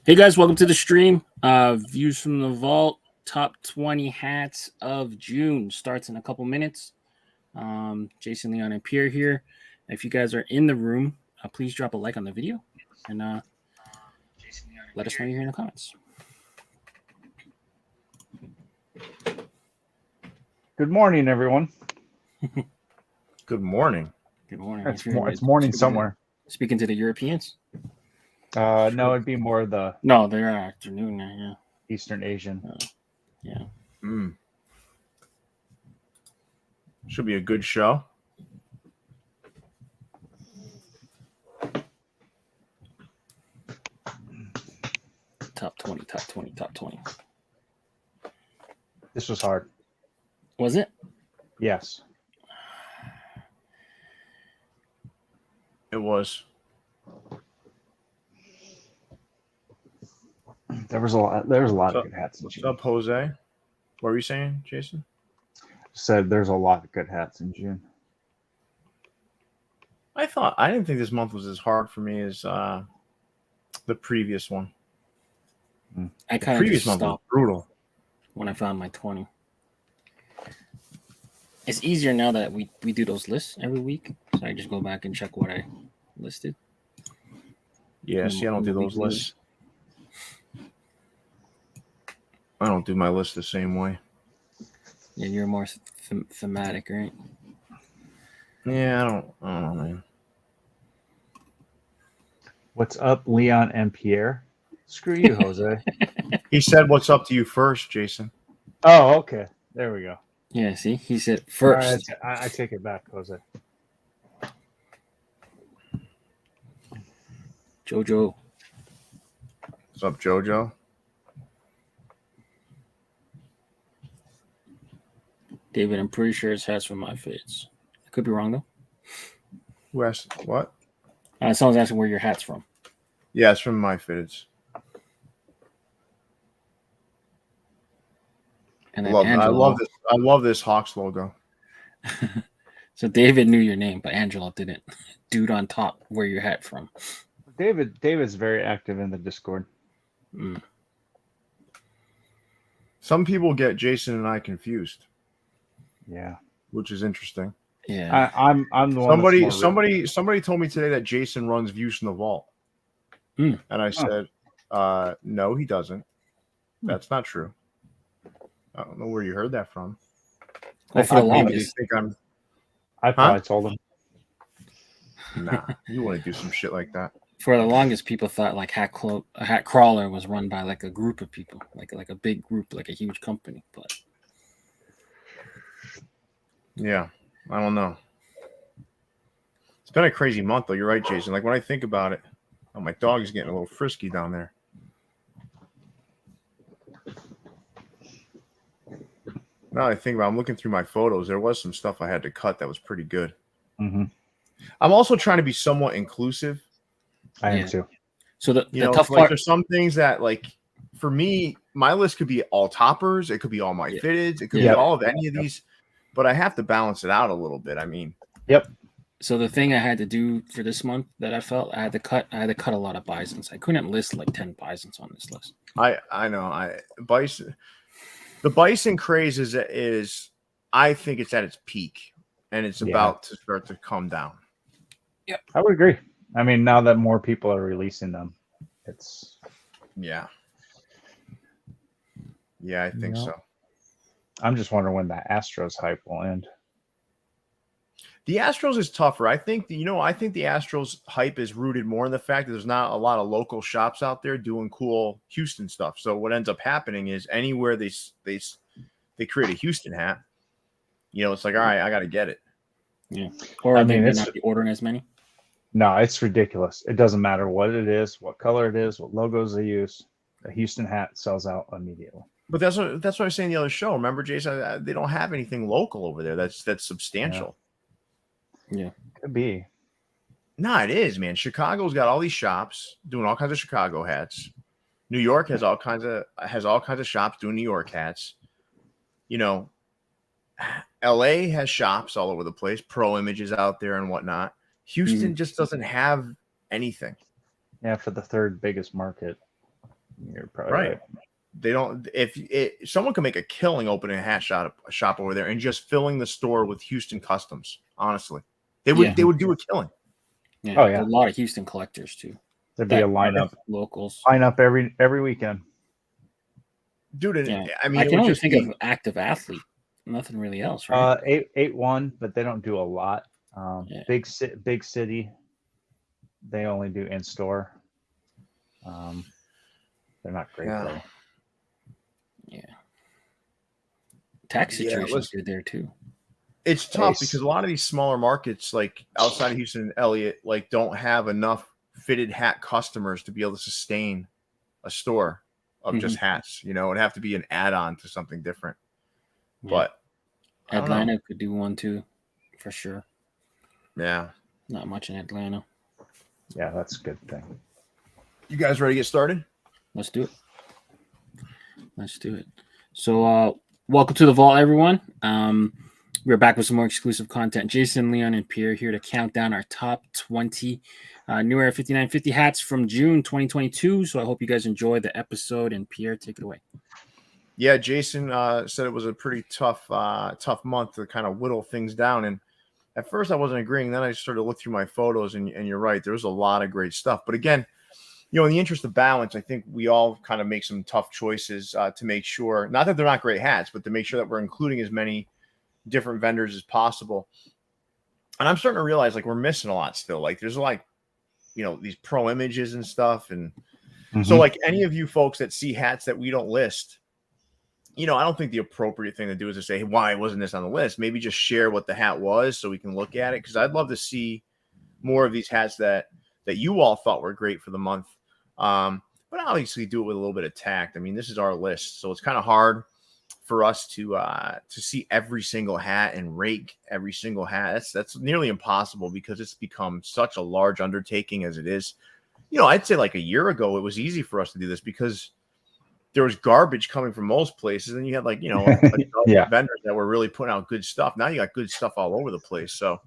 Hey guys, welcome to the stream. Views from the vault. Top 20 hats of June starts in a couple minutes. Jason, Leon, and Pierre here. If you guys are in the room, please drop a like on the video and let us know you're here in the comments. Good morning, everyone. Good morning. Good morning. It's morning somewhere. Speaking to the Europeans? No, it'd be more the No, they're afternoon now. Yeah. Eastern Asian. Yeah. Should be a good show. Top 20, top 20, top 20. This was hard. Was it? Yes. It was. There was a lot of good hats in What's June. up, Jose? What were you saying, Jason? Said there's a lot of good hats in June. I didn't think this month was as hard for me as the previous one. I The kind of previous just month was stopped brutal. when I found my 20. It's easier now that we do those lists every week, so I just go back and check what I listed. Yeah, see, I don't do those lists. I don't do my list the same way. Yeah, you're more thematic, right? Yeah, I don't know, man. What's up, Leon and Pierre? Screw you, Jose. He said, "What's up to you first, Jason?" Oh, okay. There we go. Yeah, see, he said first. All right, I take it back, Jose. Jojo. What's up, JoJo? David, I'm pretty sure his hat's from my fits. I could be wrong though. Who asked what? Someone's asking where your hat's from. Yeah, it's from my fitteds. And then I love this Hawks logo. So David knew your name, but Angelo didn't. Dude on top, where your hat from? David's very active in the Discord. Some people get Jason and I confused. Yeah, Which is interesting. Yeah, I'm the one. Somebody told me today that Jason runs Views from the Vault, and I said, "No, he doesn't. That's not true. I don't know where you heard that from." well, for the longest, I probably told him. Nah, you want to do some shit like that. For the longest, people thought like a hat crawler was run by like a group of people, like a big group, like a huge company. But yeah, I don't know. It's been a crazy month, though. You're right, Jason. Like when I think about it, my dog is getting a little frisky down there. Now that I think about it, I'm looking through my photos. There was some stuff I had to cut that was pretty good. Mm-hmm. I'm also trying to be somewhat inclusive. I am too. So the tough like part, there's some things that, like, for me, my list could be all toppers. It could be all my fitteds. It could be all of any of these. But I have to balance it out a little bit. I mean, So the thing I had to do for this month that I felt I had to cut a lot of bisons. I couldn't list like 10 bisons on this list. I know. The bison craze is I think it's at its peak, and it's about to start to come down. Yep, I would agree. I mean, now that more people are releasing them, it's I think so. I'm just wondering when that Astros hype will end. The Astros is tougher. I think the Astros hype is rooted more in the fact that there's not a lot of local shops out there doing cool Houston stuff. So what ends up happening is anywhere they create a Houston hat, it's like, all right, I got to get it. Yeah. Or they may not be ordering as many. No, it's ridiculous. It doesn't matter what it is, what color it is, what logos they use. A Houston hat sells out immediately. But that's what I was saying the other show. Remember, Jason, they don't have anything local over there that's substantial. Yeah. Could be. Nah, it is, man. Chicago's got all these shops doing all kinds of Chicago hats. New York has all kinds of shops doing New York hats. LA has shops all over the place, Pro Images out there and whatnot. Houston just doesn't have anything. Yeah, for the third biggest market. You're probably Right. They don't. If someone can make a killing opening a shop over there and just filling the store with Houston customs, honestly, they would do a killing. Yeah. Oh, yeah. A lot of Houston collectors too. There'd be a lineup Locals. every weekend. Dude, Yeah. I mean, I it can would only just think be, of active athlete. Nothing really else, right? 8-1, but they don't do a lot. Yeah. Big city, they only do in store. They're not great though. Yeah. Tax Yeah, situation's good there too. it's tough because a lot of these smaller markets, like outside of Houston and Elliott, like don't have enough fitted hat customers to be able to sustain a store of just hats. You know, it'd have to be an add-on to something different. Yeah. But I don't know. Atlanta could do one too, for sure. Yeah. Not much in Atlanta. Yeah, that's a good thing. You guys ready to get started? Let's do it. Let's do it. So, welcome to the vault, everyone. We're back with some more exclusive content. Jason, Leon, and Pierre here to count down our top 20 New Era 5950 hats from June 2022. So I hope you guys enjoy the episode. And Pierre, take it away. Yeah, Jason said it was a pretty tough month to kind of whittle things down. And at first I wasn't agreeing. Then I started to look through my photos, and you're right. There was a lot of great stuff. But again, you know, in the interest of balance, I think we all kind of make some tough choices to make sure, not that they're not great hats, but to make sure that we're including as many different vendors as possible. And I'm starting to realize like we're missing a lot still. Like there's like, you know, these pro images and stuff. And so like any of you folks that see hats that we don't list, you know, I don't think the appropriate thing to do is to say, hey, why wasn't this on the list? Maybe just share what the hat was so we can look at it. Cause I'd love to see more of these hats that you all thought were great for the month. But obviously do it with a little bit of tact. I mean, this is our list. So it's kind of hard for us to see every single hat and rake every single hat. That's nearly impossible because it's become such a large undertaking as it is. You know, I'd say like a year ago, it was easy for us to do this because there was garbage coming from most places. And you had like, you know, vendors that were really putting out good stuff. Now you got good stuff all over the place. So,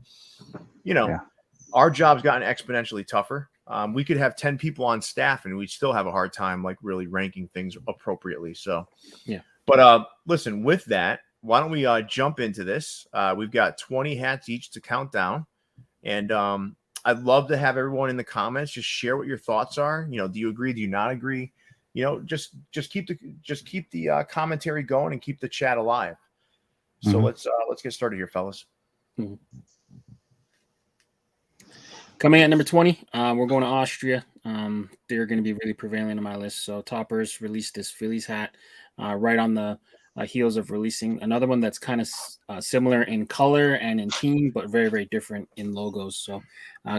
you know, our job's gotten exponentially tougher. We could have 10 people on staff and we'd still have a hard time, like really ranking things appropriately. So, yeah. But listen, with that, why don't we jump into this? We've got 20 hats each to count down. And I'd love to have everyone in the comments just share what your thoughts are. You know, do you agree? Do you not agree? You know, just keep the commentary going and keep the chat alive. So let's get started here, fellas. Coming at number 20, we're going to Austria. They're going to be really prevalent on my list. So Toppers released this Phillies hat right on the heels of releasing another one that's kind of similar in color and in theme, but very, very different in logos. So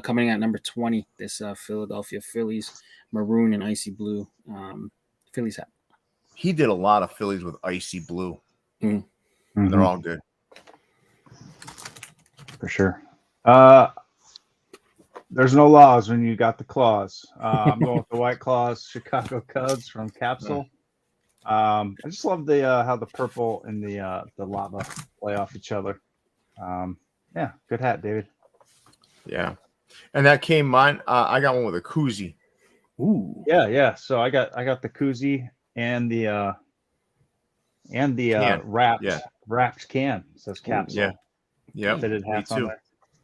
coming at number 20, this Philadelphia Phillies maroon and icy blue Phillies hat. He did a lot of Phillies with icy blue. They're all good. For sure. There's no laws when you got the claws. I'm going with the White Claws, Chicago Cubs from Capsule. I just love the how the purple and the lava play off each other. Yeah, good hat, David. Yeah, and that came mine. I got one with a koozie. Ooh, yeah. So I got the koozie and the wrapped can. It says Capsule. Yeah, fitted hats on there.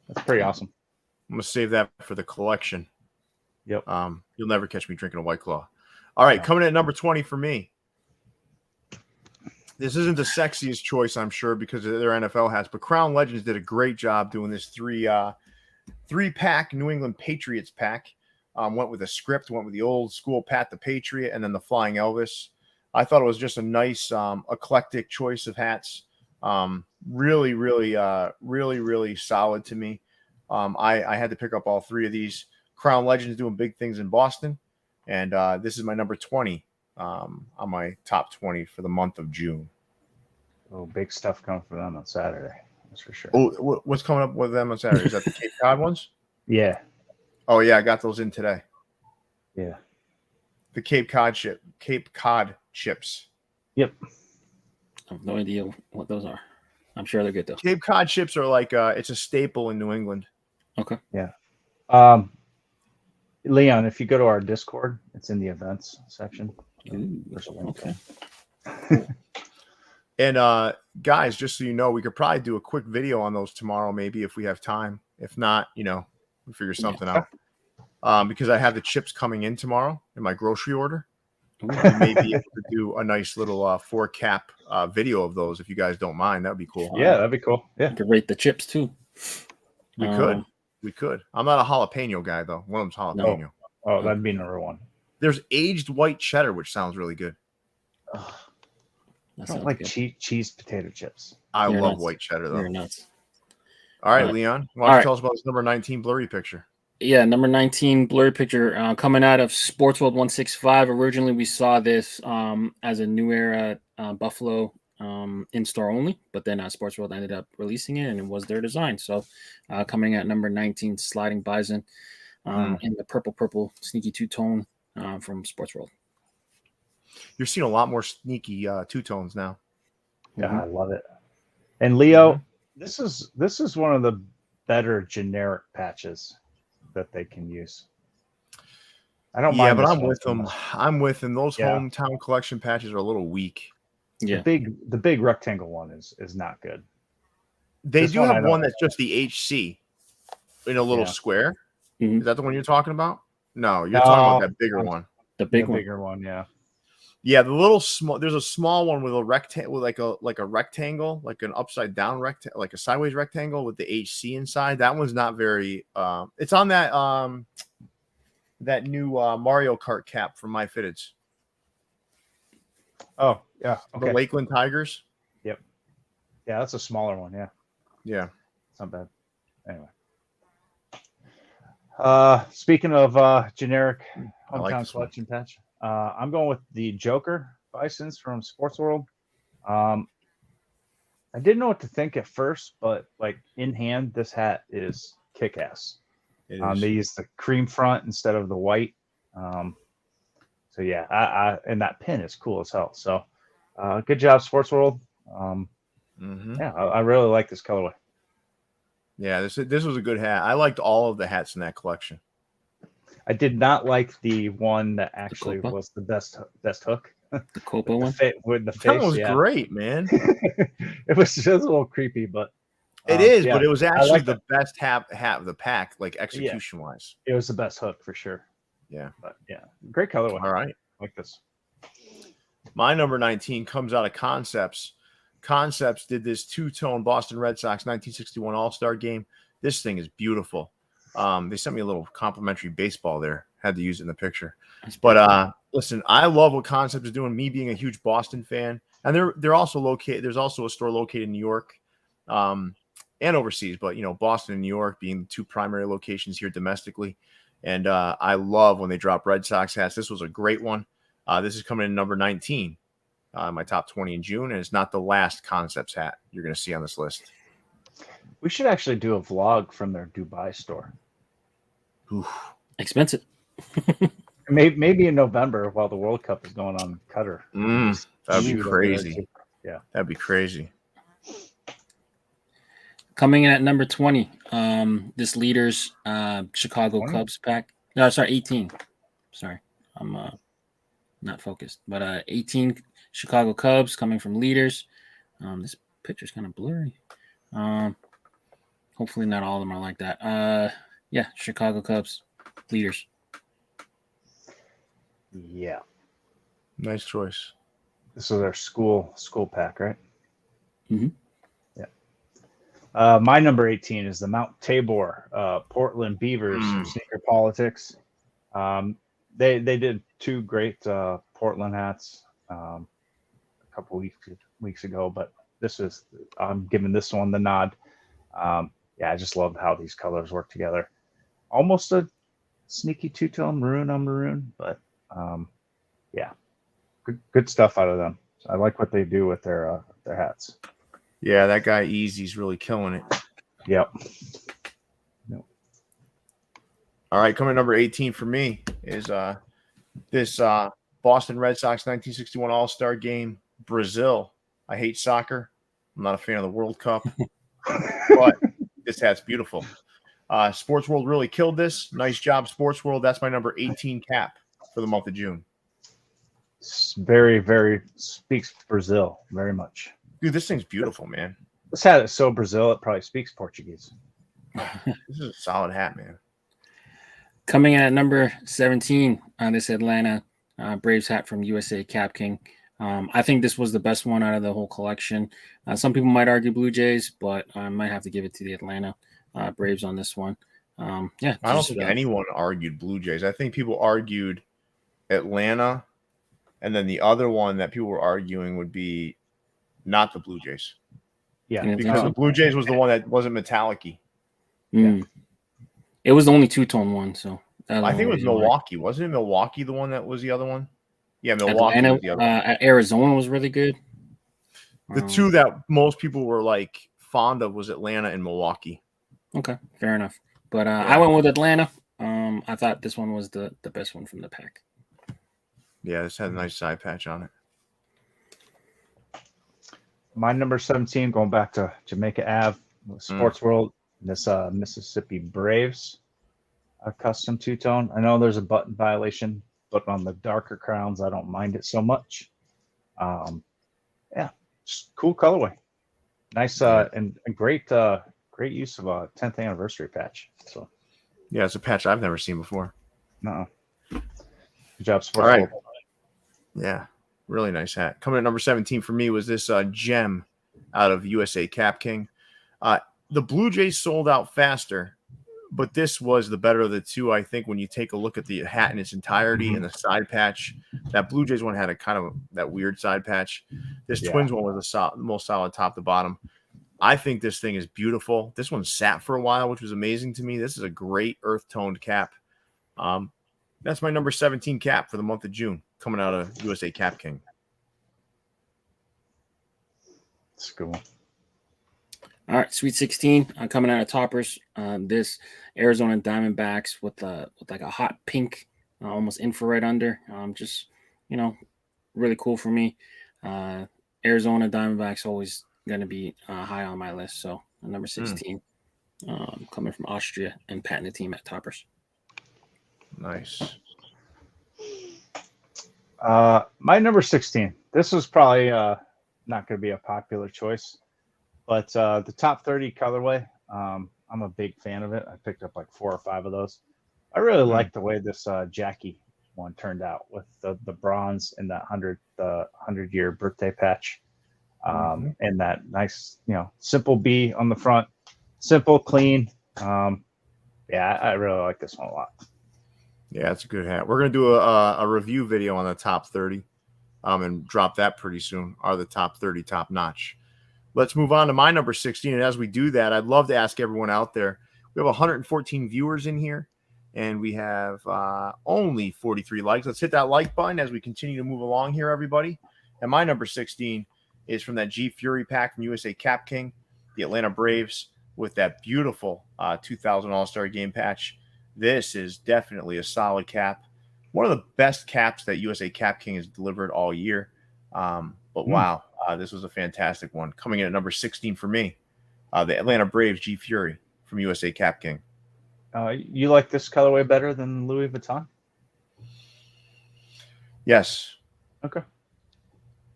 That's pretty awesome. I'm gonna save that for the collection. Yep. You'll never catch me drinking a White Claw. All right, coming in at number 20 for me. This isn't the sexiest choice, I'm sure, because of their NFL hats, but Crown Legends did a great job doing this three-pack New England Patriots pack. Went with a script, went with the old school Pat the Patriot, and then the Flying Elvis. I thought it was just a nice, eclectic choice of hats. Really solid to me. I had to pick up all three of these. Crown Legends doing big things in Boston. And this is my number 20 on my top 20 for the month of June. Oh, big stuff coming for them on Saturday. That's for sure. Oh, what's coming up with them on Saturday? Is that the Cape Cod ones? Yeah. Oh, yeah, I got those in today. Yeah. The Cape Cod chips. I Yep. have no idea what those are. I'm sure they're good though. Cape Cod chips are like it's a staple in New England. Okay. Yeah. Leon, if you go to our Discord, it's in the events section. Ooh, There's a link. okay. And guys, just so you know, we could probably do a quick video on those tomorrow, maybe if we have time. If not, we figure something out. Because I have the chips coming in tomorrow in my grocery order. We may be able to do a nice little 4-cap video of those if you guys don't mind. That'd be cool. Yeah, that'd be cool. Yeah, You could rate the chips too. We could. We could. I'm not a jalapeno guy though. One of them's jalapeno. Oh, that'd be number one. There's aged white cheddar, which sounds really good. I don't like cheese potato chips. I You're love nuts. white cheddar though. You're nuts. All right, Right. Leon, why don't All you right. tell us about this number 19 blurry picture? Yeah, number 19 blurry picture coming out of Sports World 165. Originally, we saw this as a New Era Buffalo in store only, but then Sports World ended up releasing it, and it was their design. So, coming at number 19, Sliding Bison in the purple sneaky two-tone from Sports World. You're seeing a lot more sneaky two-tones now. Yeah, I love it. And Leo, this is one of the better generic patches that they can use. I don't mind. Yeah, but I'm with them. I'm with them. Those Yeah. hometown collection patches are a little weak. Yeah, The big rectangle one is not good. They This do one I have know. one that's just the HC in a little Yeah. square. Mhm. Is that the one you're talking about? No, you're No, talking about that bigger I'm- one. the big the one. bigger one, yeah. Yeah, the little small. There's a small one with a rectangle, with like a rectangle, like an upside down rectangle, like a sideways rectangle with the HC inside. That one's not very. It's on that new Mario Kart cap from My Fitteds, Oh, yeah. the Okay. Lakeland Tigers. Yeah, that's a smaller one. Yeah, Yeah, it's not bad. Anyway. Speaking of generic I like hometown this one. collection patch, I'm going with the Joker Bisons from Sports World. I didn't know what to think at first, but like in hand, this hat is kick-ass. it is. They use the cream front instead of the white. So yeah, and that pin is cool as hell. So good job, Sports World. Yeah, I really like this colorway. Yeah, this was a good hat. I liked all of the hats in that collection. I did not like the one that actually Copa? was the best hook. The Copa one. With the face, That one was yeah. great, man. It was just a little creepy, but It is, yeah, but it was actually like the best hat of the pack, like execution wise. it was the best hook for sure. Yeah. But yeah, great colorway. All right. I like this. My number 19 comes out of Concepts. Concepts did this two-tone Boston Red Sox 1961 All-Star game. This thing is beautiful. They sent me a little complimentary baseball there. Had to use it in the picture. But listen, I love what Concepts is doing. Me being a huge Boston fan, and they're also located. There's also a store located in New York, and overseas. But Boston and New York being the two primary locations here domestically. And I love when they drop Red Sox hats. This was a great one. This is coming in number 19. My top 20 in June, and it's not the last Concepts hat you're going to see on this list. We should actually do a vlog from their Dubai store. Oof. Expensive. Maybe in November while the World Cup is going on in Qatar. That'd be Shoot over there, crazy. too. Yeah, That'd be crazy. Coming in at number 20, this leader's Chicago 20? Cubs pack. No, sorry, 18. Sorry, I'm not focused. But 18 Chicago Cubs coming from leaders. This picture's kind of blurry. Hopefully not all of them are like that. Yeah, Chicago Cubs leaders. yeah. Nice choice. This is their school pack, right? Mhm. Yeah. My number 18 is the Mount Tabor Portland Beavers Sneaker Politics. They did two great Portland hats a couple weeks ago, but I'm giving this one the nod. Yeah, I just love how these colors work together. Almost a sneaky two-tone maroon on maroon, but yeah, good stuff out of them. I like what they do with their hats. Yeah, that guy Easy's really killing it. Yep. All right, coming number 18 for me is this Boston Red Sox 1961 All-Star Game, Brazil. I hate soccer. I'm not a fan of the World Cup, but this hat's beautiful. Sports World really killed this. Nice job, Sports World. That's my number 18 cap for the month of June. It's very, very speaks Brazil very much. Dude, this thing's beautiful, man. Let's have it so Brazil, it probably speaks Portuguese. This is a solid hat, man. Coming in at number 17 on this Atlanta Braves hat from USA Cap King. I think this was the best one out of the whole collection. Some people might argue Blue Jays, but I might have to give it to the Atlanta Braves on this one. I don't think anyone argued Blue Jays. I think people argued Atlanta, and then the other one that people were arguing would be not the Blue Jays. Yeah, because the Blue Jays was the one that wasn't metallic-y. Yeah. It was the only two-tone one, so I think it was Milwaukee. Wasn't it Milwaukee the one that was the other one? Yeah, Milwaukee Atlanta, was the other one. Arizona was really good. The two that most people were like fond of was Atlanta and Milwaukee. Okay, fair enough. But I went with Atlanta. I thought this one was the best one from the pack. Yeah, this had a nice side patch on it. My number 17, going back to Jamaica Ave, Sports World, this Mississippi Braves custom two-tone. I know there's a button violation, but on the darker crowns, I don't mind it so much. Just cool colorway. Nice and great use of a 10th anniversary patch. So yeah, it's a patch I've never seen before. No. Good job, Sports All right. World. Yeah, really nice hat. Coming at number 17 for me was this gem out of USA Cap King. The Blue Jays sold out faster, but this was the better of the two. I think when you take a look at the hat in its entirety and the side patch, that Blue Jays one had a kind of that weird side patch. This Twins one was the most solid top to bottom. I think this thing is beautiful. This one sat for a while, which was amazing to me. This is a great earth-toned cap. That's my number 17 cap for the month of June, coming out of USA Cap King. That's cool. All right, Sweet 16 coming out of Toppers. This Arizona Diamondbacks with like a hot pink, almost infrared under. Just really cool for me. Arizona Diamondbacks always going to be high on my list. So number 16, coming from Austria and patting the team at Toppers. Nice. My number 16. This was probably not going to be a popular choice, but the top 30 colorway. I'm a big fan of it. I picked up like 4 or 5 of those. I really like the way this Jackie one turned out with the bronze and that 100-year birthday patch, and that nice simple B on the front, simple, clean. I really like this one a lot. Yeah, it's a good hat. We're going to do a review video on the top 30 and drop that pretty soon. Are the top 30 top notch? Let's move on to my number 16. And as we do that, I'd love to ask everyone out there. We have 114 viewers in here, and we have only 43 likes. Let's hit that like button as we continue to move along here, everybody. And my number 16 is from that G Fury pack from USA Cap King, the Atlanta Braves, with that beautiful 2000 All-Star Game patch. This is definitely a solid cap. One of the best caps that USA Cap King has delivered all year. But wow, this was a fantastic one. Coming in at number 16 for me, the Atlanta Braves G Fury from USA Cap King. You like this colorway better than Louis Vuitton? Yes. Okay.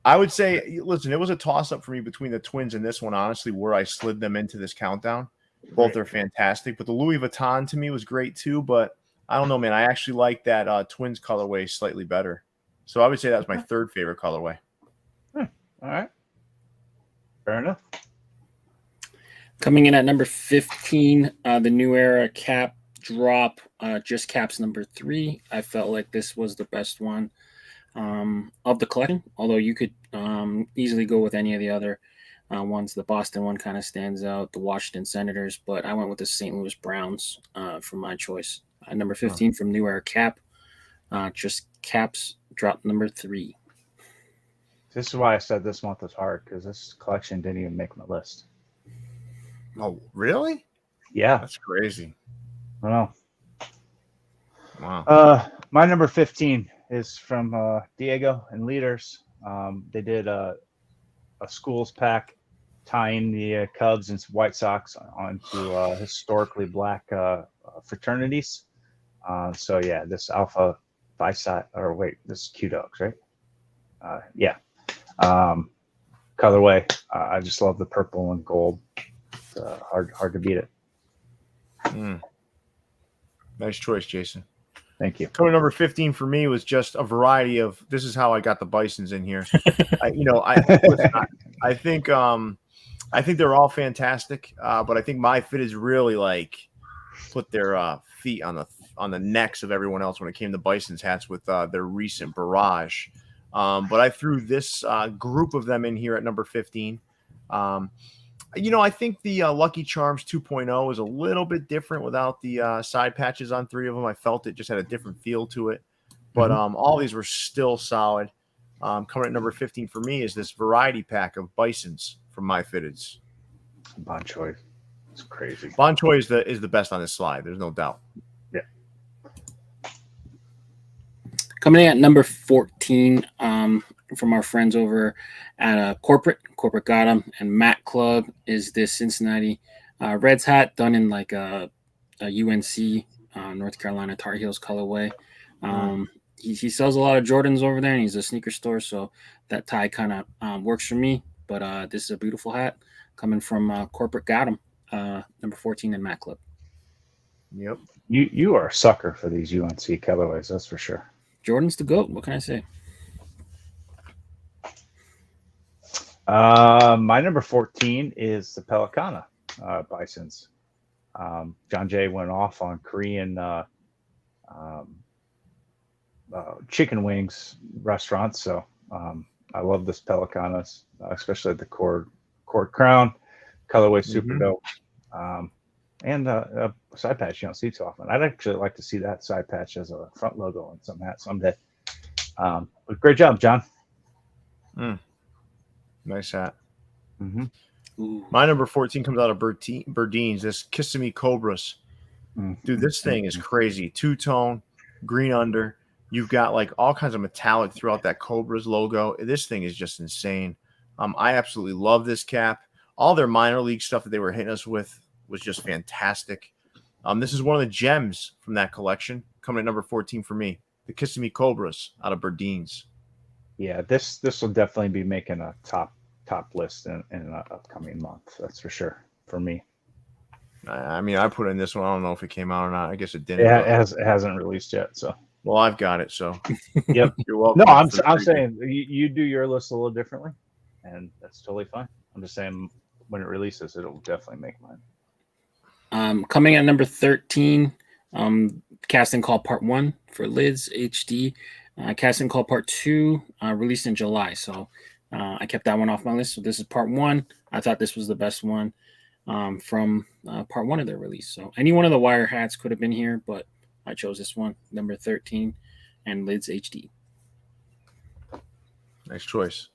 I would say, listen, it was a toss-up for me between the Twins and this one, honestly, where I slid them into this countdown. Both are fantastic, but the Louis Vuitton to me was great too. But I don't know, man. I actually like that Twins colorway slightly better. So I would say that was my third favorite colorway. All right. Fair enough. Coming in at number 15, the New Era cap drop, just caps number 3. I felt like this was the best one of the collection, although you could easily go with any of the other ones. The Boston one kind of stands out, the Washington Senators, but I went with the St. Louis Browns for my choice. Number 15 from New Era cap, just caps drop number 3. This is why I said this month was hard, because this collection didn't even make my list. Oh, really? Yeah. That's crazy. I know. Wow. My number 15 is from Diego and Leaders. They did a schools pack tying the Cubs and White Sox onto historically black fraternities. So yeah, this Alpha Phi Psi, or wait, this is Q Dogs, right? Yeah. Colorway. I just love the purple and gold. It's, hard to beat it. Nice choice, Jason. Thank you. Color number 15 for me was just a variety of. This is how I got the Bisons in here. I think they're all fantastic, but I think my fit is really like put their feet on the necks of everyone else when it came to Bison's hats with their recent barrage. But I threw this group of them in here at number 15. I think the Lucky Charms 2.0 is a little bit different without the side patches on 3 of them. I felt it just had a different feel to it. But all these were still solid. Coming at number 15 for me is this variety pack of Bisons from My Fitteds. Bon Choi. It's crazy. Bon Choi is the best on this slide. There's no doubt. Yeah. Coming in at number 14 from our friends over at Corporate got them, and Matt Club is this Cincinnati Reds hat done in like a UNC North Carolina Tar Heels colorway. He sells a lot of Jordans over there, and he's a sneaker store, so that tie kind of works for me. But this is a beautiful hat coming from Corporate got them, number 14 in Matt Club. Yep. You are a sucker for these UNC colorways, that's for sure. Jordan's the GOAT. What can I say? My number 14 is the Pelicana Bisons. John Jay went off on Korean chicken wings restaurants, so I love this Pelicanas, especially the cord crown colorway, super dope. And a side patch you don't see too often. I'd actually like to see that side patch as a front logo on some hat someday. But great job, John. Nice hat. My number 14 comes out of Berdeen's, this Kissimmee Cobras. Dude, this thing is crazy. Two-tone, green under. You've got like all kinds of metallic throughout that Cobras logo. This thing is just insane. I absolutely love this cap. All their minor league stuff that they were hitting us with was just fantastic. This is one of the gems from that collection. Coming at number 14 for me, the Kissimmee Cobras out of Berdeen's. Yeah, this will definitely be making a top list in an upcoming month. That's for sure for me. I mean, I put in this one. I don't know if it came out or not. I guess it didn't. Yeah, it hasn't released yet. So. Well, I've got it. So. Yep. You're welcome. No, I'm saying you do your list a little differently, and that's totally fine. I'm just saying when it releases, it'll definitely make mine. Coming at number 13, Casting Call Part 1 for Lids HD. Casting Call Part 2 released in July, so I kept that one off my list. So this is Part 1. I thought this was the best one from Part 1 of their release. So any one of the wire hats could have been here, but I chose this one, number 13, and Lids HD. Nice choice.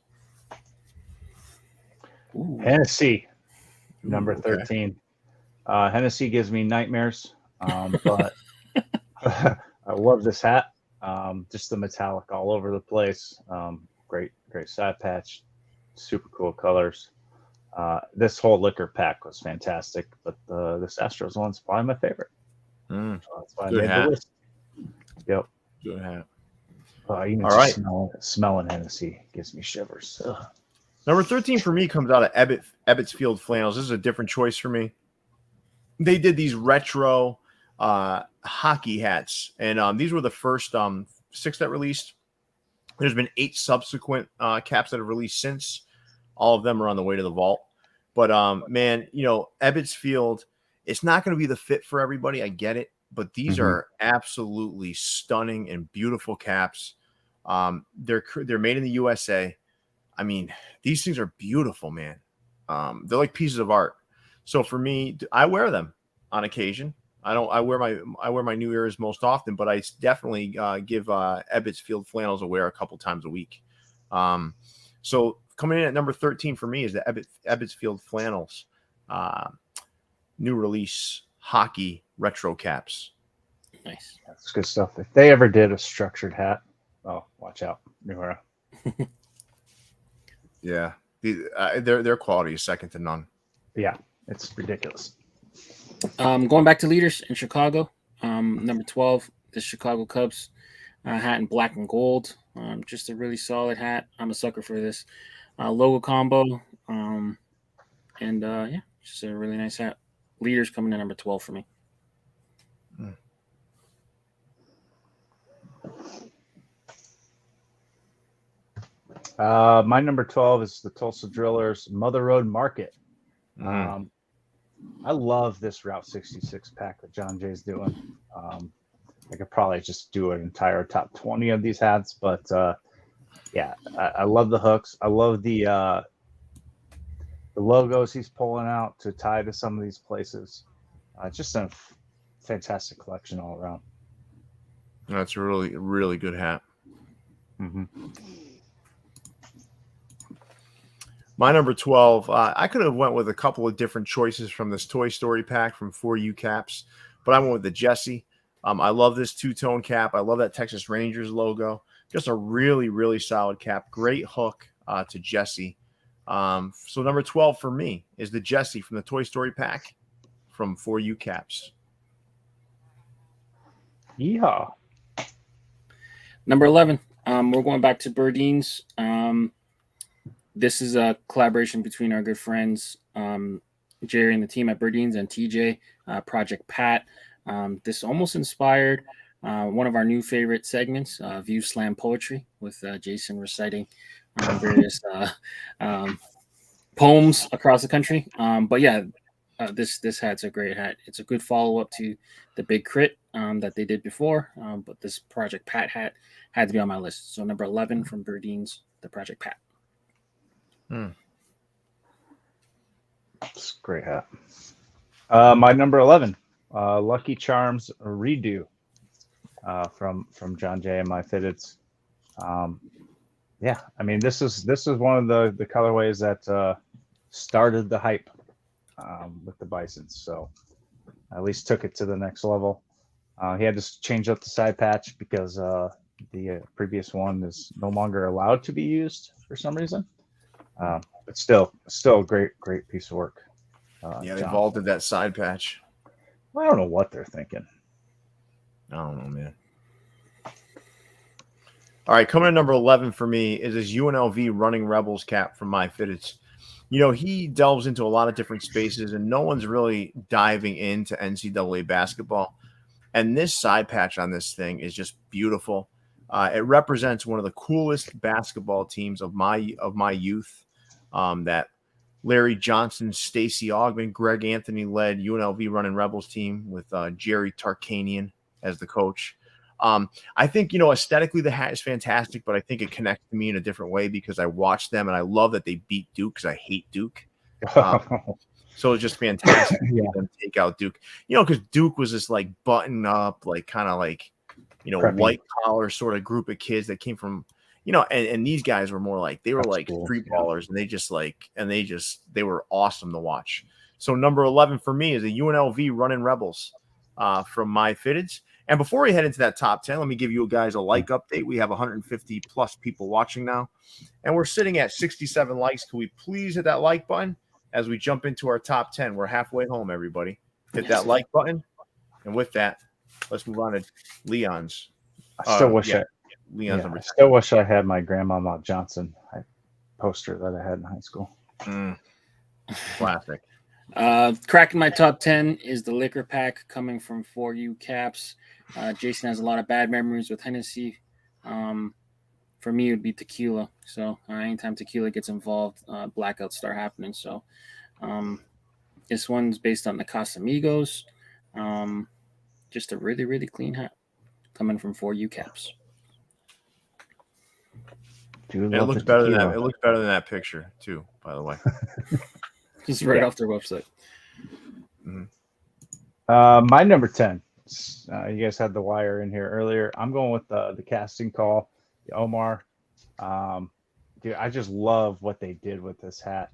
Ooh. Hennessy, number 13. Hennessy gives me nightmares, but I love this hat. Just the metallic all over the place. Great side patch, super cool colors. This whole liquor pack was fantastic, but this Astros one's probably my favorite. So that's why Good I made hat. the list. Yep. Good hat. Even all right. Smelling Hennessy gives me shivers. Ugh. Number 13 for me comes out of Ebbets Field Flannels. This is a different choice for me. They did these retro hockey hats, and these were the first 6 that released. There's been 8 subsequent caps that have released since. All of them are on the way to the vault. But man, Ebbets Field, it's not going to be the fit for everybody. I get it, but these are absolutely stunning and beautiful caps. They're made in the USA. I mean, these things are beautiful, man. They're like pieces of art. So for me, I wear them on occasion. I wear my New Eras most often, but I definitely give Ebbets Field Flannels a wear a couple times a week. So coming in at number 13 for me is the Ebbets Field Flannels new release hockey retro caps. Nice. That's good stuff. If they ever did a structured hat, oh, watch out. New Era. Yeah. Their quality is second to none. Yeah, it's ridiculous. Going back to leaders in Chicago, number 12, the Chicago Cubs hat in black and gold. Just a really solid hat. I'm a sucker for this logo combo. Yeah, just a really nice hat. Leaders coming in number 12 for me. My number 12 is the Tulsa Drillers Mother Road Market. I love this Route 66 pack that John Jay's doing. I could probably just do an entire top 20 of these hats, but yeah, I love the hooks. I love the logos he's pulling out to tie to some of these places. Just a fantastic collection all around. That's a really, really good hat. Mm-hmm. My number 12, I could have went with a couple of different choices from this Toy Story pack from 4U caps, but I went with the Jesse. I love this two-tone cap. I love that Texas Rangers logo. Just a really, really solid cap. Great hook to Jesse. So number 12 for me is the Jesse from the Toy Story pack from 4U caps. Yeehaw. Number 11, we're going back to Burdeen's. This is a collaboration between our good friends Jerry and the team at Burdeen's and TJ, Project Pat. This almost inspired one of our new favorite segments, View Slam Poetry, with Jason reciting various poems across the country. But yeah, this hat's a great hat. It's a good follow-up to the Big Crit that they did before, but this Project Pat hat had to be on my list. So number 11 from Burdeen's, the Project Pat. It's a great hat. My number 11, Lucky Charms redo from John Jay and My Fitteds. Yeah, I mean this is one of the colorways that started the hype with the Bisons. So at least took it to the next level. He had to change up the side patch because the previous one is no longer allowed to be used for some reason. But still a great piece of work. Yeah, they vaulted that side patch. I don't know what they're thinking. I don't know, man. All right, coming to number 11 for me is this UNLV Running Rebels cap from My Fitteds. You know, he delves into a lot of different spaces, and no one's really diving into NCAA basketball. And this side patch on this thing is just beautiful. It represents one of the coolest basketball teams of my youth. That Larry Johnson, Stacey Augman, Greg Anthony led UNLV Running Rebels team with Jerry Tarkanian as the coach. I think, aesthetically the hat is fantastic, but I think it connects to me in a different way because I watched them and I love that they beat Duke because I hate Duke. So it's just fantastic to see them take out Duke. Because Duke was this like button up, like kind of like, Preppy. white collar sort of group of kids that came from, and these guys were more like they were like street ballers, and they were awesome to watch. So number 11 for me is a UNLV Running Rebels from My Fitteds. And before we head into that top 10, let me give you guys a like update. We have 150 plus people watching now, and we're sitting at 67 likes. Can we please hit that like button as we jump into our top 10? We're halfway home, everybody. Hit that like button. And with that, let's move on to Leon's. I still wish Leon's number 10. I still wish I had my Grandmama Johnson poster that I had in high school. Classic. Cracking my top 10 is the liquor pack coming from 4U caps. Jason has a lot of bad memories with Hennessy. For me, it would be tequila. So anytime tequila gets involved, blackouts start happening. So this one's based on the Casamigos. Just a really, really clean hat coming from 4U caps. And it looks better than that. It looks better than that picture too, by the way. Just right off their website. My number 10. You guys had the wire in here earlier. I'm going with the casting call, the Omar. Dude, I just love what they did with this hat,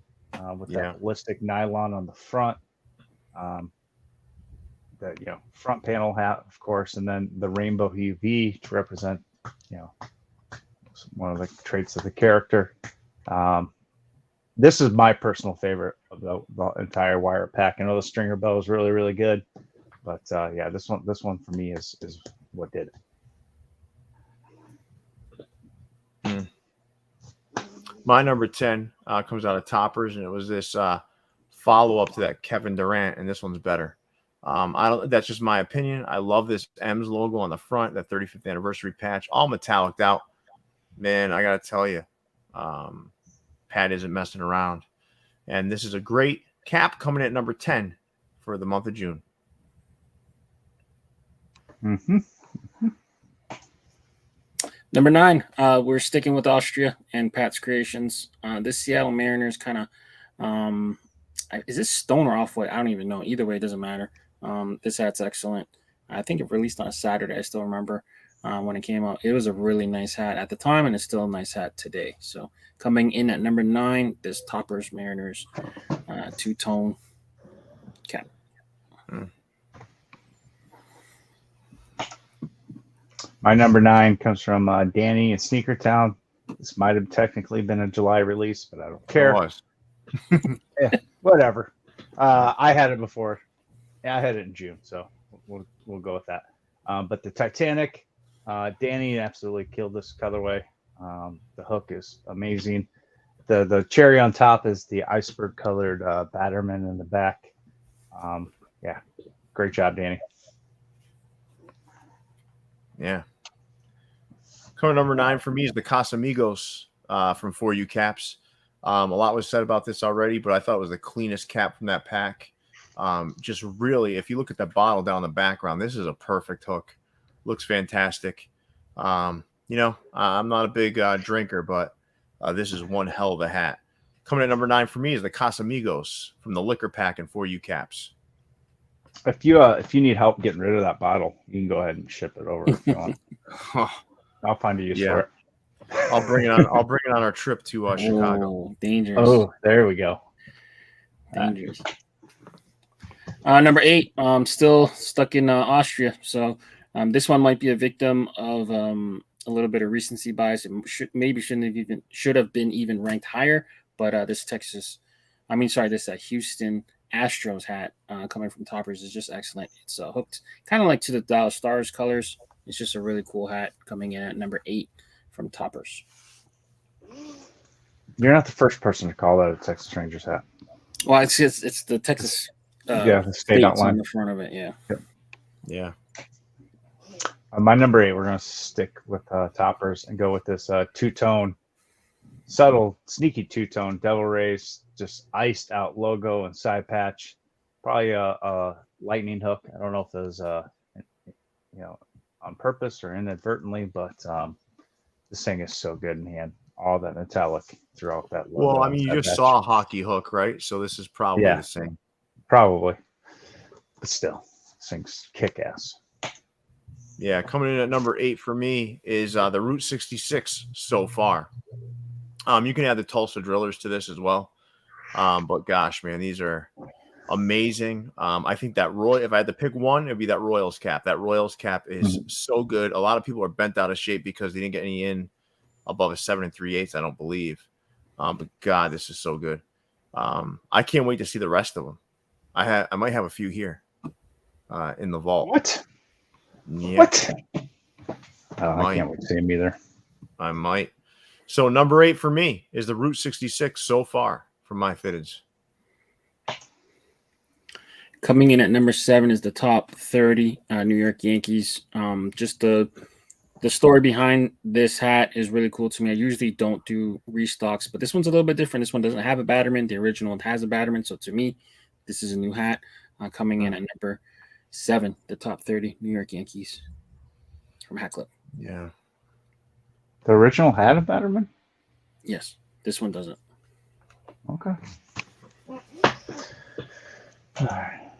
with that ballistic nylon on the front. The front panel hat, of course, and then the rainbow UV to represent one of the traits of the character. this is my personal favorite of the entire wire pack. I know the stringer bow is really, really good, but yeah, this one for me is what did it. My number 10 comes out of Toppers, and it was this follow-up to that Kevin Durant, and this one's better. I don't. That's just my opinion. I love this M's logo on the front, that 35th anniversary patch, all metalliced out. Man, I gotta tell you, Pat isn't messing around, and this is a great cap coming at number 10 for the month of June. Number 9, we're sticking with Austria and Pat's creations. This Seattle Mariners kind of, is this stone or off-white? I don't even know. Either way, it doesn't matter. This hat's excellent. I think it released on a Saturday. I still remember when it came out. It was a really nice hat at the time, and it's still a nice hat today. So coming in at number 9, this Toppers Mariners two-tone cap. My number 9 comes from Danny in Sneaker Town. This might have technically been a July release, but I don't care. It was. Yeah, whatever. I had it before. Yeah, I had it in June, so we'll go with that. But the Titanic, Danny absolutely killed this colorway. The hook is amazing. The cherry on top is the iceberg colored Batterman in the back. Yeah, great job, Danny. Yeah. Color number 9 for me is the Casamigos from 4U Caps. A lot was said about this already, but I thought it was the cleanest cap from that pack. Just really, if you look at the bottle down the background, this is a perfect hook. Looks fantastic. I'm not a big drinker, but this is one hell of a hat. Coming at number 9 for me is the Casamigos from the liquor pack and 4U Caps. If you need help getting rid of that bottle, you can go ahead and ship it over if you want. I'll find a use for it. I'll bring it on. I'll bring it on our trip to Chicago. Oh, dangerous. Oh, there we go. Dangerous. Number 8, still stuck in Austria. So this one might be a victim of a little bit of recency bias. It should have been even ranked higher. But this Houston Astros hat coming from Toppers is just excellent. It's hooked kind of like to the Dallas Stars colors. It's just a really cool hat coming in at number 8 from Toppers. You're not the first person to call that a Texas Rangers hat. Well, it's the Texas the state outline on the front of it. Yeah. Yep. Yeah. My number 8, we're going to stick with Toppers and go with this two-tone, subtle, sneaky two-tone Devil Rays, just iced out logo and side patch. Probably a lightning hook. I don't know if it was on purpose or inadvertently, but this thing is so good in hand. All that metallic throughout that logo. Well, I mean, you just saw a hockey hook, right? So this is probably the same. Probably. But still, this thing's kick-ass. Yeah, coming in at number 8 for me is the Route 66 so far. You can add the Tulsa Drillers to this as well. But gosh, man, these are amazing. I think that if I had to pick one, it'd be that Royals cap. That Royals cap is so good. A lot of people are bent out of shape because they didn't get any in above a 7 3/8, I don't believe. But God, this is so good. I can't wait to see the rest of them. I might have a few here in the vault. What? Yeah. What? I can't wait to see him either. I might. So number 8 for me is the Route 66 so far from my fitteds. Coming in at number 7 is the top 30 New York Yankees. Just the story behind this hat is really cool to me. I usually don't do restocks, but this one's a little bit different. This one doesn't have a Batterman. The original one has a Batterman. So to me, this is a new hat coming in at number 7, the top 30 New York Yankees from Hat Club. Yeah. The original had a Batterman? Yes. This one doesn't. Okay. All right.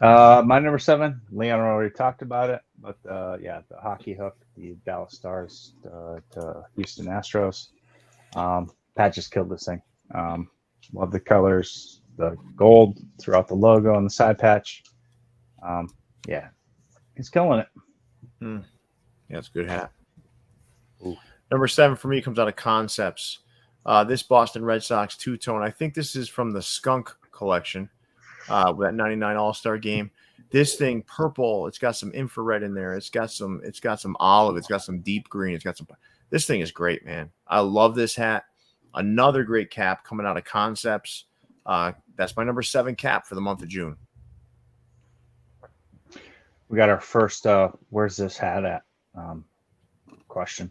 My number 7, Leon already talked about it, but the hockey hook, the Dallas Stars to Houston Astros. Pat just killed this thing. Love the colors, the gold throughout the logo and the side patch. He's killing it. Yeah, it's a good hat. Ooh. Number 7 for me comes out of Concepts. This Boston Red Sox two-tone. I think this is from the Skunk collection, with that 99 All-Star game. This thing, purple, it's got some infrared in there. It's got some olive. It's got some deep green. It's got some. This thing is great, man. I love this hat. Another great cap coming out of Concepts. That's my number 7 cap for the month of June. We got our first where's this hat at question.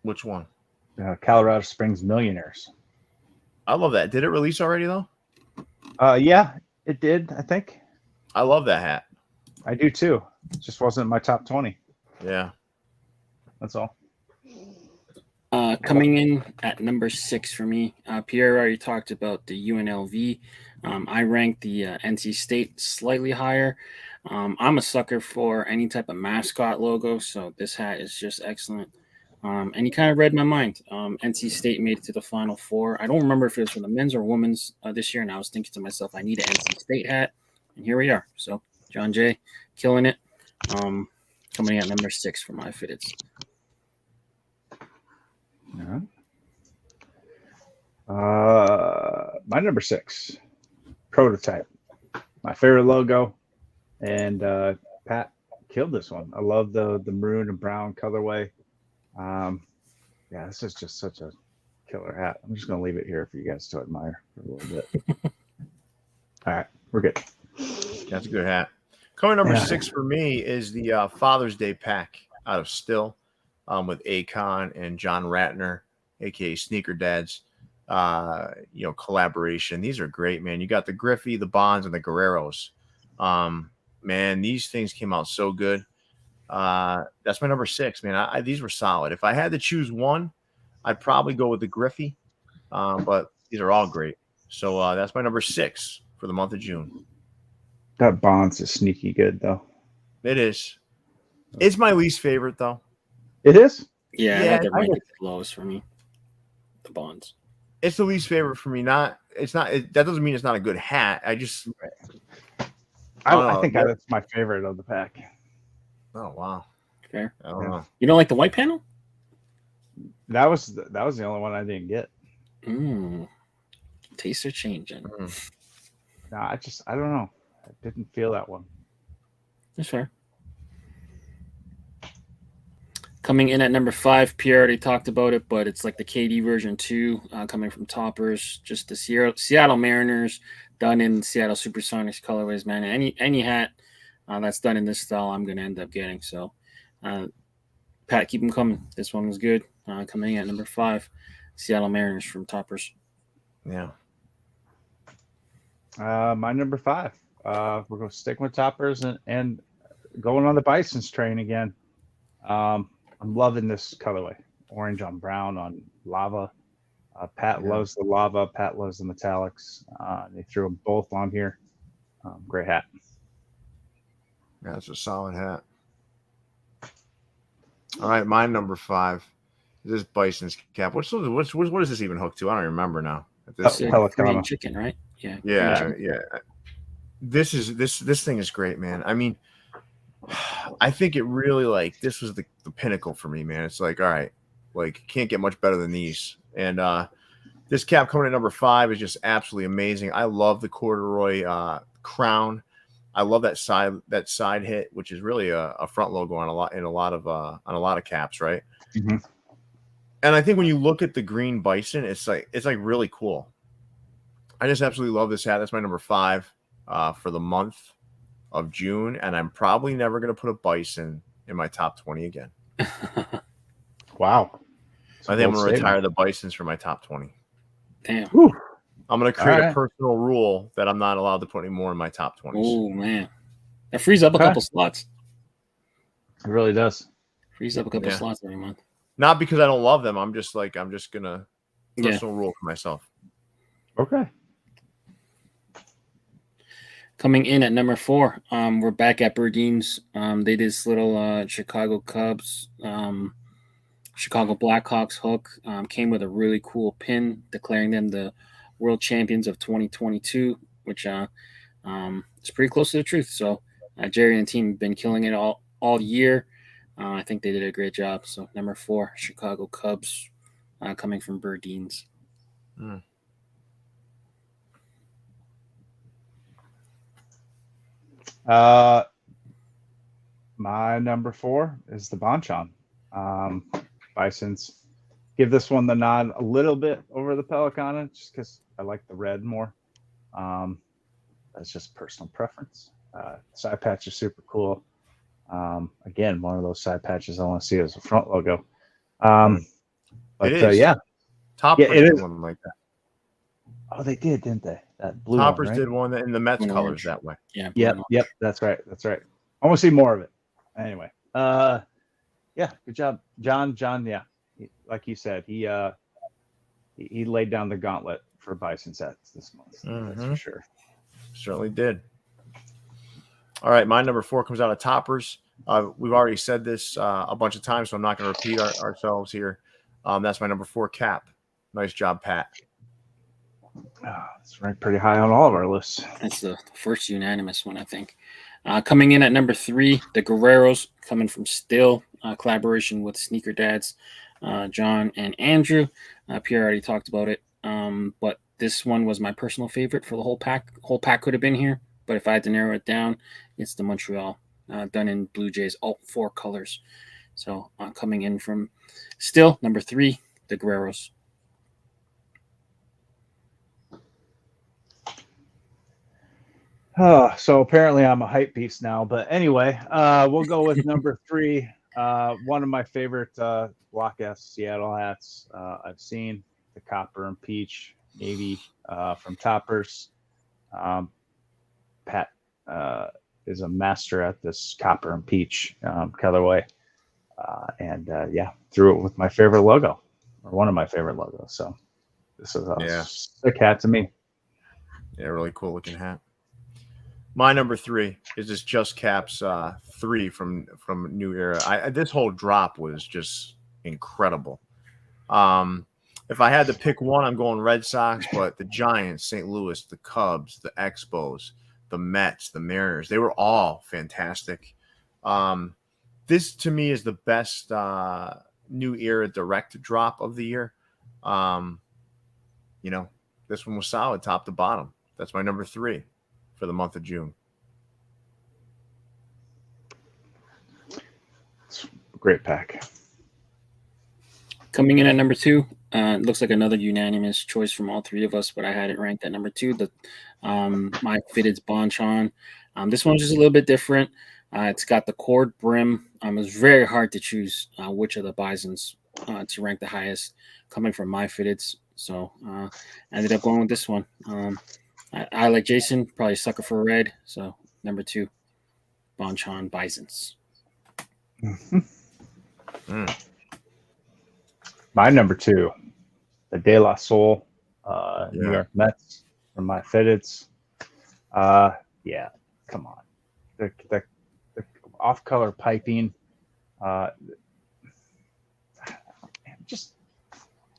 Which one? Colorado Springs Millionaires. I love that. Did it release already, though? Yeah, it did, I think. I love that hat. I do too. It just wasn't my top 20. Yeah. That's all. Coming in at number 6 for me, Pierre already talked about the UNLV. I ranked the NC State slightly higher. I'm a sucker for any type of mascot logo, so this hat is just excellent. And he kind of read my mind. NC State made it to the Final Four. I don't remember if it was for the men's or women's this year, and I was thinking to myself, I need an NC State hat, and here we are. So John Jay, killing it. Coming in at number 6 for my fitteds. My number 6, Prototype. My favorite logo, and Pat killed this one. I love the maroon and brown colorway. Yeah, this is just such a killer hat. I'm just gonna leave it here for you guys to admire for a little bit. All right, we're good. That's a good hat. Coming number 6 for me is the Father's Day pack out of Still, with Akon and John Ratner, aka Sneaker Dads. Collaboration. These are great, man. You got the Griffey, the Bonds, and the Guerreros. Man, these things came out so good. That's my number 6, man. These were solid. If I had to choose one, I'd probably go with the Griffey, but these are all great. So that's my number 6 for the month of June. That Bonds is sneaky good, though. It is. It's my least favorite, though. It is? Yeah, they're ranked the lowest for me. The Bonds. It's the least favorite for me. That doesn't mean it's not a good hat. I just. I think that's my favorite of the pack. Oh wow! Fair. I don't know. You don't like the white panel? That was the only one I didn't get. Tastes are changing. No, I don't know. I didn't feel that one. That's fair. Coming in at number 5, Pierre already talked about it, but it's like the KD version 2, coming from Toppers. Just the Seattle Mariners done in Seattle Supersonics colorways, man. Any hat that's done in this style, I'm gonna end up getting. So, Pat, keep them coming. This one was good. Coming in at number 5, Seattle Mariners from Toppers. Yeah. My number 5. We're gonna stick with Toppers and going on the Bison's train again. I'm loving this colorway. Orange on brown on lava. Pat loves the lava. Pat loves the metallics. They threw them both on here. Great hat. Yeah, it's a solid hat. All right, my number 5. This Bison's cap. What is this even hooked to? I don't remember now. Korean chicken, right? Yeah. Yeah. This thing is great, man. I mean, I think it really this was the pinnacle for me, man. It's like, all right, can't get much better than these. And this cap coming at number 5 is just absolutely amazing. I love the corduroy crown. I love that side hit, which is really a front logo on a lot of caps, right? Mm-hmm. And I think when you look at the green bison, it's really cool. I just absolutely love this hat. That's my number 5 for the month of June, and I'm probably never going to put a bison in my top 20 again. Wow. I think I'm going to retire the Bisons from my top 20. Damn. Whew. I'm going to create a personal rule that I'm not allowed to put any more in my top 20s. Oh, man. That frees up a couple slots. It really does. Frees up a couple slots every month. Not because I don't love them. I'm just going to personal rule for myself. Okay. Coming in at number 4, we're back at Berdine's. They did this little Chicago Cubs, Chicago Blackhawks hook. Came with a really cool pin declaring them the world champions of 2022, which is pretty close to the truth. So Jerry and the team have been killing it all year. I think they did a great job. So number 4, Chicago Cubs coming from Burdeen's. My number 4 is the Bonchon. Bisons. Give this one the nod a little bit over the Pelicana, just because I like the red more. That's just personal preference. Side patch is super cool. Again, one of those side patches I want to see as a front logo. But it is. yeah. Toppers it did is. one like that. Oh, they did, didn't they? That blue Toppers one, right? did one in the Mets Blue colors orange. that way. Yeah. Yep. That's right. I want to see more of it. Anyway, yeah, good job, John. Yeah, like you said, he laid down the gauntlet for Bison sets this month. That's for sure. Certainly did. All right, my number 4 comes out of Toppers. We've already said this a bunch of times, so I'm not going to repeat ourselves here. That's my number 4 Cap. Nice job, Pat. It's ranked pretty high on all of our lists. That's the first unanimous one, I think. Coming in at number 3, the Guerreros, coming from Still, collaboration with Sneaker Dads, John and Andrew. Pierre already talked about it, but this one was my personal favorite for the whole pack. Whole pack could have been here, but if I had to narrow it down, it's the Montreal, done in Blue Jays, all 4 colors. So coming in from Still, number 3, the Guerreros. So apparently I'm a hype beast now, but anyway, we'll go with number 3. One of my favorite Block S Seattle hats I've seen, the copper and peach navy from Toppers. Pat is a master at this copper and peach colorway, and threw it with my favorite logo, or one of my favorite logos. So this is a sick hat to me. Yeah, really cool looking hat. My number 3 is this Just Caps 3 from New Era. This whole drop was just incredible. If I had to pick one, I'm going Red Sox, but the Giants, St. Louis, the Cubs, the Expos, the Mets, the Mariners, they were all fantastic. This to me is the best New Era direct drop of the year. This one was solid top to bottom. That's my number 3 for the month of June. Great pack. Coming in at number 2, it looks like another unanimous choice from all 3 of us, but I had it ranked at number 2. The my Fitted's Bonchon. This one's just a little bit different. It's got the cord brim. It's very hard to choose which of the Bisons to rank the highest, coming from my Fitted's. So I ended up going with this one. I like Jason, probably sucker for red. So number 2, Bonchon Bisons. My number 2, the De La Soul, New York Mets from my Fitteds. Come on. The off-color piping. I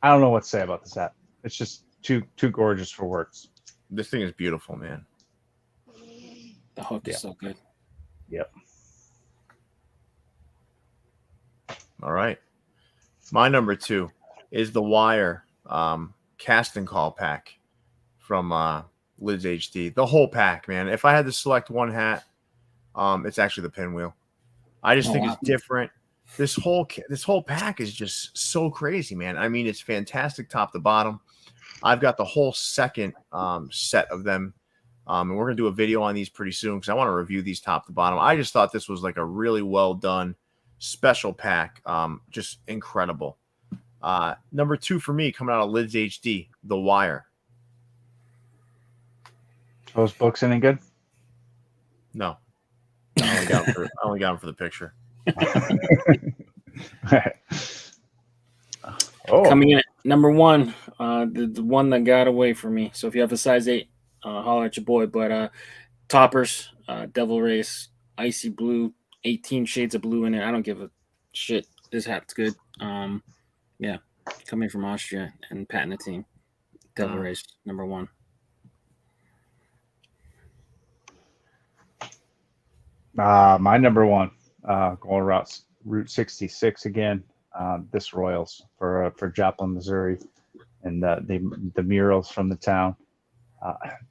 don't know what to say about this hat. It's just too gorgeous for words. This thing is beautiful, man. The hook is so good. Yep. All right. My number 2 is the Wire casting call pack from Lids HD. The whole pack, man. If I had to select one hat, it's actually the pinwheel. I just think it's different. This whole pack is just so crazy, man. I mean, it's fantastic top to bottom. I've got the whole second set of them, and we're gonna do a video on these pretty soon because I want to review these top to bottom. I just thought this was like a really well done special pack, just incredible. Number 2 for me, coming out of Lids HD, The Wire. Those books any good? No, I only got them for the picture. Coming in at number 1, the one that got away from me. So if you have a size 8, holler at your boy. But Toppers, Devil Race, Icy Blue, 18 shades of blue in it. I don't give a shit. This hat's good. Coming from Austria and Pat and the team. Devil Race, number 1. My number 1, going Route 66 again. this Royals for Joplin, Missouri, and the murals from the town.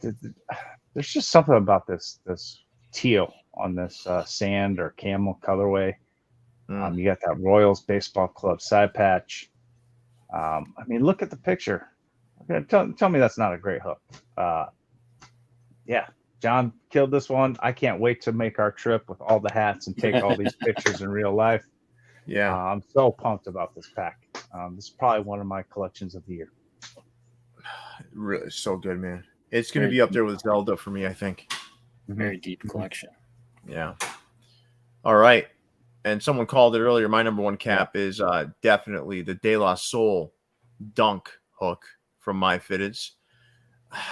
There's just something about this teal on this sand or camel colorway. You got that Royals Baseball Club side patch. I mean, look at the picture. Okay, tell me that's not a great hook. Yeah, John killed this one. I can't wait to make our trip with all the hats and take all these pictures in real life. Yeah, I'm so pumped about this pack. This is probably one of my collections of the year. really so good, man. It's going to be up there with Zelda for me, I think. Very deep collection. Yeah. All right. And someone called it earlier. My number one cap is definitely the De La Soul dunk hook from My Fitteds.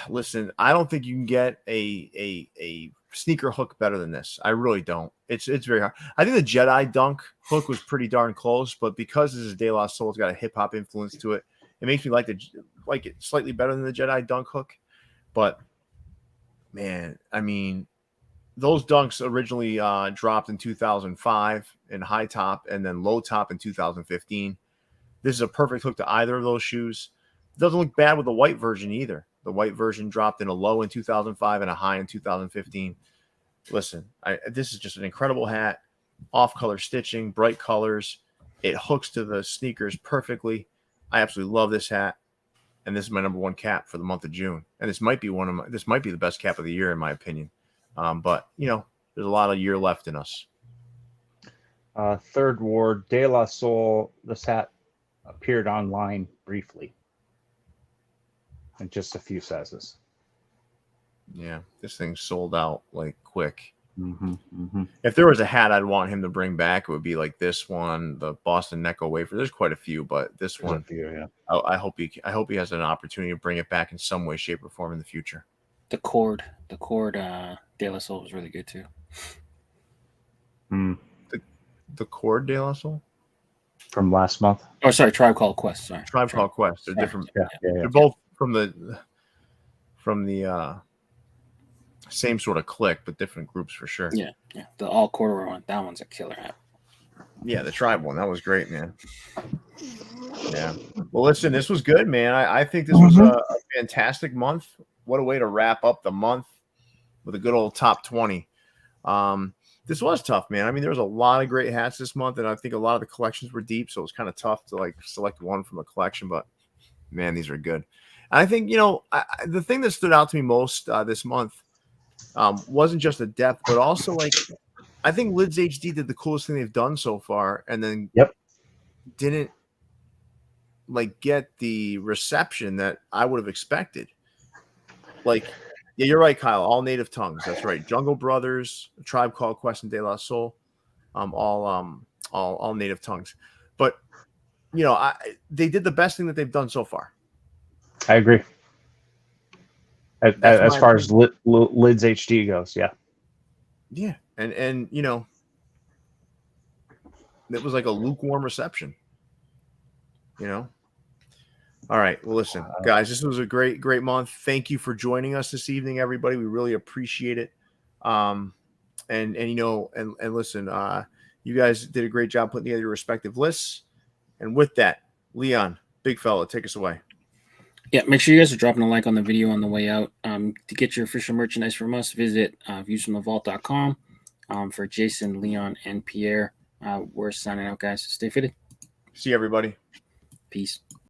Listen, I don't think you can get a sneaker hook better than this. I really don't. It's very hard. I think the Jedi dunk hook was pretty darn close, but because this is De La Soul, it's got a hip hop influence to it. It makes me like it slightly better than the Jedi dunk hook. But man, I mean, those dunks originally dropped in 2005 in high top and then low top in 2015. This is a perfect hook to either of those shoes. It doesn't look bad with the white version either. The white version dropped in a low in 2005 and a high in 2015. Listen, this is just an incredible hat. Off-color stitching, bright colors. It hooks to the sneakers perfectly. I absolutely love this hat. And this is my number one cap for the month of June. And this might be the best cap of the year in my opinion. But there's a lot of year left in us. Third Ward, De La Soul. This hat appeared online briefly in just a few sizes. Yeah, this thing sold out like quick. Mm-hmm. If there was a hat I'd want him to bring back, it would be like this one, the Boston Necco Wafer. There's quite a few, but this one, I hope he has an opportunity to bring it back in some way, shape, or form in the future. The cord De La Soul was really good too. The cord De La Soul from last month. Oh, sorry, Tribe Called Quest. Sorry, Tribe Called Quest. They're different. Yeah. They're both from the same sort of clique, but different groups for sure. Yeah. The all corduroy one. That one's a killer hat. Yeah, the Tribe one. That was great, man. Yeah. Well, listen, this was good, man. I think this was a fantastic month. What a way to wrap up the month with a good old top 20. This was tough, man. I mean, there was a lot of great hats this month, and I think a lot of the collections were deep, so it was kind of tough to select one from a collection, but man, these are good. And I think, the thing that stood out to me most this month wasn't just the depth, but also I think Lids HD did the coolest thing they've done so far, and then didn't get the reception that I would have expected. Yeah, you're right, Kyle. All native tongues. That's right. Jungle Brothers, Tribe Called Quest, and De La Soul, all native tongues. But they did the best thing that they've done so far. I agree. As far as Lids HD goes, yeah. Yeah, and it was like a lukewarm reception. All right. Well, listen, guys, this was a great month. Thank you for joining us this evening, everybody. We really appreciate it. And listen, you guys did a great job putting together your respective lists. And with that, Leon, big fella, take us away. Yeah, make sure you guys are dropping a like on the video on the way out. To get your official merchandise from us, visit viewsfromthevault.com. For Jason, Leon, and Pierre, we're signing out, guys. Stay fitted. See everybody. Peace.